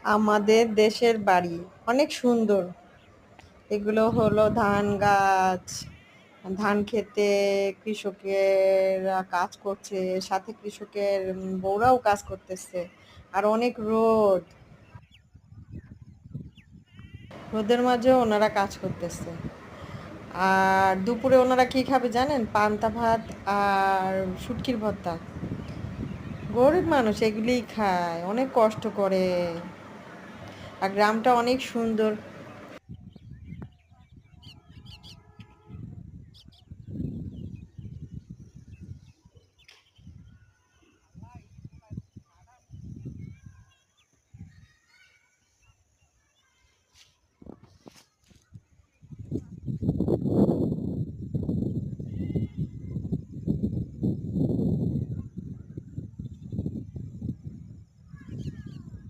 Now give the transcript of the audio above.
আমাদের দেশের বাড়ি অনেক সুন্দর। এগুলো হলো ধান গাছ। ধান খেতে কৃষকেরা কাজ করছে, সাথে কৃষকের বউরাও কাজ করতেছে। আর অনেক রোদ, রোদের মাঝেও ওনারা কাজ করতেছে। আর দুপুরে ওনারা কি খাবে জানেন? পান্তা ভাত আর শুটকির ভর্তা। গরিব মানুষ এগুলিই খায়, অনেক কষ্ট করে। আর গ্রামটা অনেক সুন্দর।